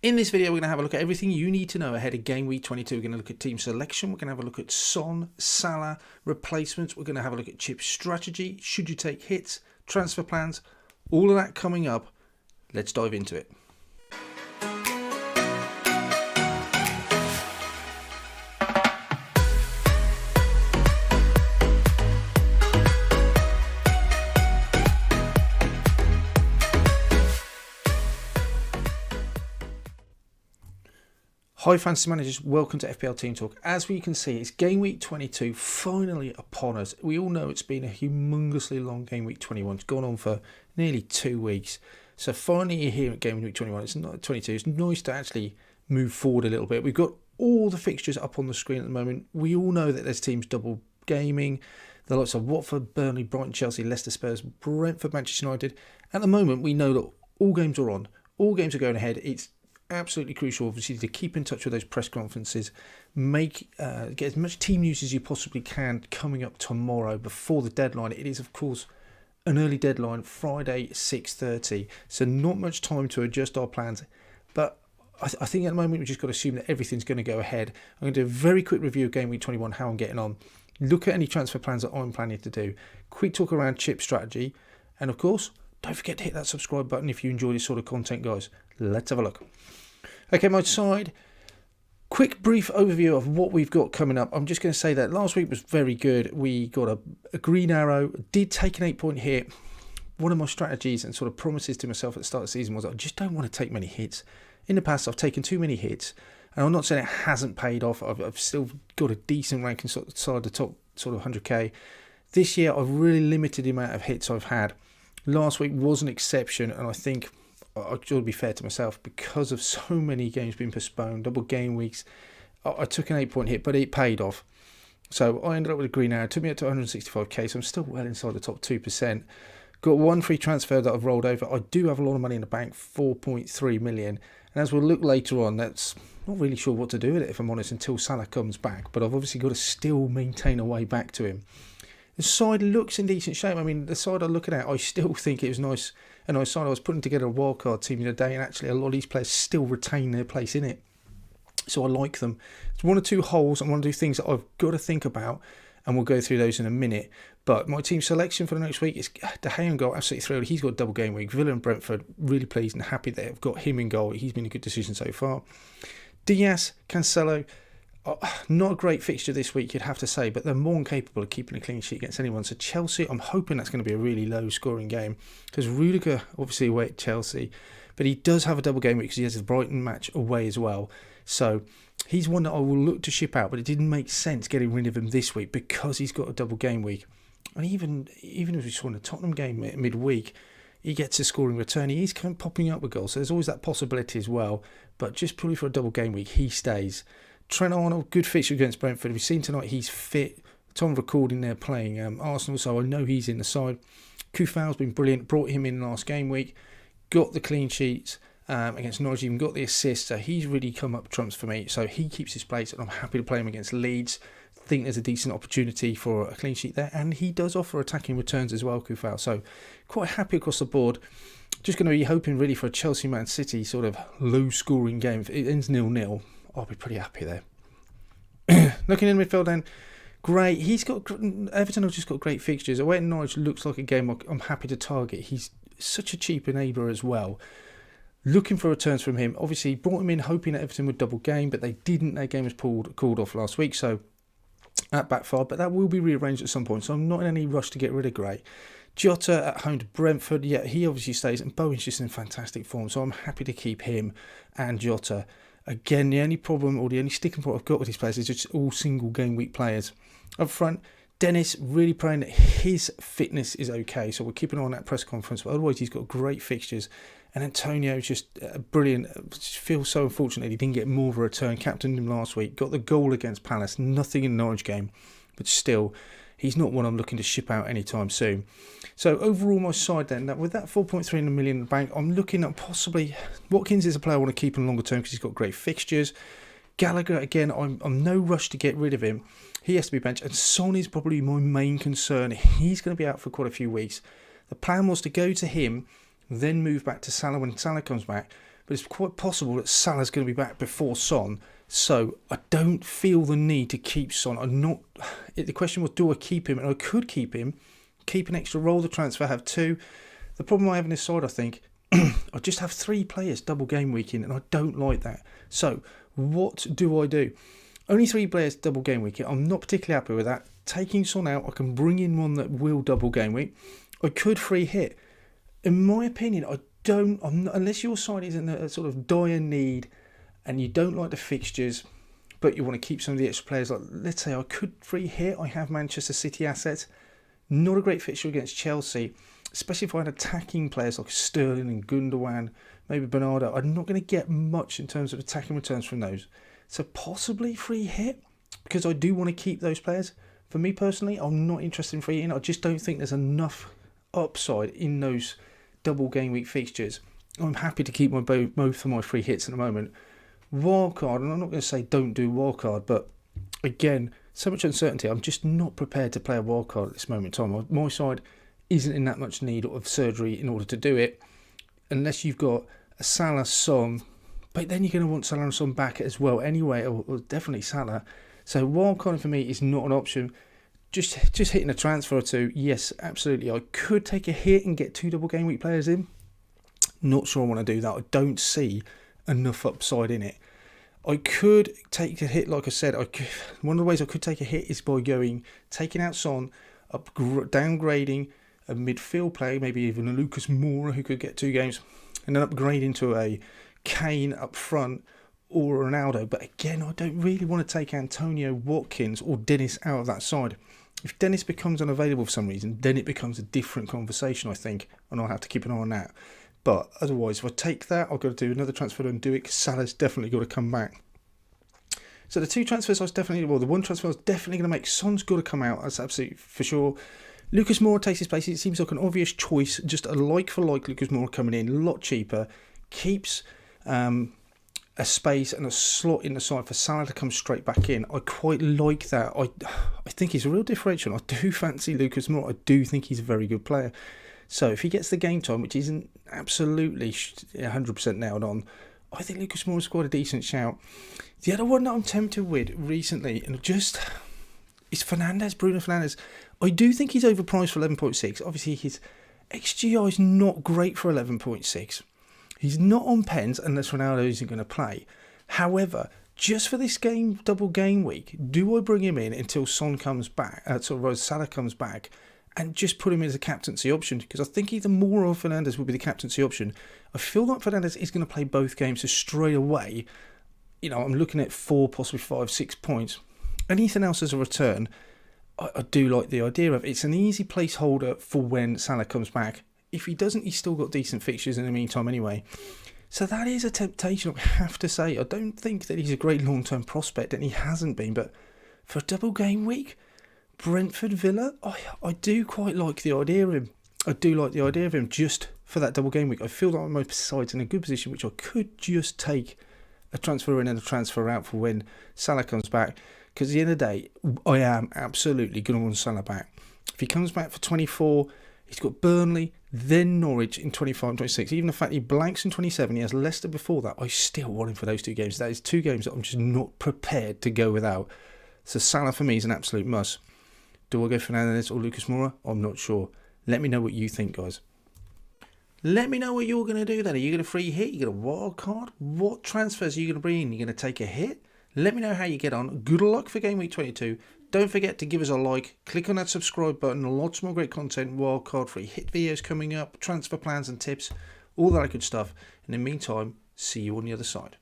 In this video, we're going to have a look at everything you need to know ahead of Game Week 22. We're going to look at team selection. We're going to have a look at Son, Salah, replacements. We're going to have a look at chip strategy. Should you take hits? Transfer plans? All of that coming up. Let's dive into it. Hi fantasy managers, welcome to FPL Team Talk. As we can see, it's Game Week 22 finally upon us. We all know it's been a humongously long Game Week 21. It's gone on for nearly 2 weeks. So finally you're here at Game Week 21. It's not 22. It's nice to actually move forward a little bit. We've got all the fixtures up on the screen at the moment. We all know that there's teams double gaming. The likes of Watford, Burnley, Brighton, Chelsea, Leicester, Spurs, Brentford, Manchester United. At the moment, we know that all games are on. All games are going ahead. It's absolutely crucial, obviously, to keep in touch with those press conferences. Get as much team news as you possibly can coming up tomorrow before the deadline. It is, of course, an early deadline, Friday 6:30, so not much time to adjust our plans. But I think at the moment we've just got to assume that everything's going to go ahead. I'm going to do a very quick review of Game Week 21, how I'm getting on, look at any transfer plans that I'm planning to do, quick talk around chip strategy, and of course, don't forget to hit that subscribe button if you enjoy this sort of content, guys. Let's have a look. Okay, my side, quick brief overview of what we've got coming up. I'm just going to say that last week was very good. We got a green arrow, did take an 8-point hit. One of my strategies and sort of promises to myself at the start of the season was I just don't want to take many hits. In the past, I've taken too many hits, and I'm not saying it hasn't paid off. I've still got a decent rank inside the top sort of 100k. This year, I've really limited the amount of hits I've had. Last week was an exception, and I think I should be fair to myself because of so many games being postponed, double game weeks. I took an 8-point hit, but it paid off. So I ended up with a green arrow. It took me up to 165k, so I'm still well inside the top 2%. Got one free transfer that I've rolled over. I do have a lot of money in the bank, 4.3 million. And as we'll look later on, that's not really sure what to do with it, if I'm honest, until Salah comes back. But I've obviously got to still maintain a way back to him. The side looks in decent shape. I mean, the side I'm looking at, I still think it was nice. A nice side. I was putting together a wildcard team the other day, and actually a lot of these players still retain their place in it. So I like them. It's one or two holes and one or two things that I've got to think about, and we'll go through those in a minute. But my team selection for the next week is De Gea in goal, absolutely thrilled. He's got a double game week. Villa and Brentford, really pleased and happy that I've got him in goal. He's been a good decision so far. Diaz, Cancelo, not a great fixture this week, you'd have to say, but they're more than capable of keeping a clean sheet against anyone. So Chelsea, I'm hoping that's going to be a really low scoring game, because Rudiger obviously away at Chelsea, but he does have a double game week because he has the Brighton match away as well. So he's one that I will look to ship out, but it didn't make sense getting rid of him this week because he's got a double game week. And even as we saw in the Tottenham game midweek, he gets a scoring return. He is kind of popping up with goals, so there's always that possibility as well. But just purely for a double game week, he stays. Trent Arnold, good fixture against Brentford. We've seen tonight he's fit. Tom recording there playing Arsenal, so I know he's in the side. Kufau's been brilliant. Brought him in last game week. Got the clean sheets against Norwich. Even got the assist. So he's really come up trumps for me. So he keeps his place, and I'm happy to play him against Leeds. Think there's a decent opportunity for a clean sheet there, and he does offer attacking returns as well, Kufau. So quite happy across the board. Just going to be hoping really for a Chelsea Man City sort of low scoring game. If it ends 0-0. I'll be pretty happy there. Looking in midfield then, great. Everton have just got great fixtures. Away at Norwich looks like a game I'm happy to target. He's such a cheap enabler as well. Looking for returns from him. Obviously, brought him in hoping that Everton would double game, but they didn't. Their game was called off last week, so that backfired. But that will be rearranged at some point, so I'm not in any rush to get rid of Gray. Jota at home to Brentford, yeah, he obviously stays, and Bowen's just in fantastic form, so I'm happy to keep him and Jota. Again, the only problem or the only sticking point I've got with these players is just all single game week players. Up front, Dennis, really praying that his fitness is okay. So we're keeping an eye on that press conference. But otherwise, he's got great fixtures. And Antonio is just brilliant. Just feels so unfortunate he didn't get more of a return. Captained him last week. Got the goal against Palace. Nothing in the Norwich game. But still, he's not one I'm looking to ship out anytime soon. So overall, my side then, with that 4.3 million in the bank, I'm looking at possibly Watkins is a player I want to keep in longer term because he's got great fixtures. Gallagher, again, I'm no rush to get rid of him. He has to be benched. And Son is probably my main concern. He's going to be out for quite a few weeks. The plan was to go to him, then move back to Salah when Salah comes back. but it's quite possible that Salah's going to be back before Son. So I don't feel the need to keep Son. The question was, do I keep him? And I could keep him, keep an extra roll the transfer, have 2. The problem I have in this side, I think, I just have 3 players double game week in, and I don't like that. So what do I do? Only 3 players double game week in. I'm not particularly happy with that. Taking Son out, I can bring in one that will double game week. I could free hit. In my opinion, unless your side is in a sort of dire need and you don't like the fixtures, but you want to keep some of the extra players, like let's say I could free hit. I have Manchester City assets. Not a great fixture against Chelsea, especially if I had attacking players like Sterling and Gundogan, maybe Bernardo. I'm not going to get much in terms of attacking returns from those. So possibly free hit, because I do want to keep those players. For me personally, I'm not interested in free hitting. I just don't think there's enough upside in those double game week fixtures. I'm happy to keep both of my free hits at the moment. Wildcard, and I'm not going to say don't do wildcard, but again, so much uncertainty. I'm just not prepared to play a wildcard at this moment in time. My side isn't in that much need of surgery in order to do it, unless you've got a Salah, Son, but then you're going to want Salah and Son back as well anyway, or definitely Salah. So wildcarding for me is not an option. Just hitting a transfer or 2, yes, absolutely. I could take a hit and get 2 double game week players in. Not sure I want to do that. I don't see enough upside in it. I could take a hit, like I said. One of the ways I could take a hit is by taking out Son, downgrading a midfield player, maybe even a Lucas Moura who could get 2 games, and then upgrading to a Kane up front or Ronaldo. But again, I don't really want to take Antonio, Watkins or Dennis out of that side. If Dennis becomes unavailable for some reason, then it becomes a different conversation, I think, and I'll have to keep an eye on that. But otherwise, if I take that, I've got to do another transfer and do it, because Salah's definitely got to come back. So the 2 transfers the one transfer I was definitely going to make, Son's got to come out, that's absolutely for sure. Lucas Moura takes his place. It seems like an obvious choice, just a like-for-like Lucas Moura coming in, a lot cheaper, keeps a space and a slot in the side for Salah to come straight back in. I quite like that. I think he's a real differential. I do fancy Lucas Moura. I do think he's a very good player. So if he gets the game time, which isn't absolutely 100% nailed on, I think Lucas Moura is quite a decent shout. The other one that I'm tempted with recently, and is Bruno Fernandes. I do think he's overpriced for 11.6. Obviously, his XGI is not great for 11.6. He's not on pens unless Ronaldo isn't going to play. However, just for this double game week, do I bring him in until Son comes back, Salah comes back, and just put him as a captaincy option? Because I think either Moura or Fernandes will be the captaincy option. I feel like Fernandes is going to play both games, so straight away, I'm looking at 4, possibly 5, 6 points. Anything else as a return, I do like the idea of. It's an easy placeholder for when Salah comes back. If he doesn't, he's still got decent fixtures in the meantime anyway. So that is a temptation, I have to say. I don't think that he's a great long-term prospect, and he hasn't been. But for a double game week, Brentford Villa, I do quite like the idea of him. I do like the idea of him just for that double game week. I feel like my side's in a good position, which I could just take a transfer in and a transfer out for when Salah comes back. Because at the end of the day, I am absolutely going to want Salah back. If he comes back for 24, he's got Burnley, then Norwich in 25 and 26. Even the fact he blanks in 27, he has Leicester before that, I still want him for those 2 games. That is 2 games that I'm just not prepared to go without. So Salah for me is an absolute must. Do I go Fernandes or Lucas Moura? I'm not sure. Let me know what you think, guys. Let me know what you're going to do then. Are you going to free hit? Are you going to wild card? What transfers are you going to bring in? Are you going to take a hit? Let me know how you get on. Good luck for Game Week 22. Don't forget to give us a like. Click on that subscribe button. Lots more great content. Wildcard free hit videos coming up. Transfer plans and tips. All that good stuff. In the meantime, see you on the other side.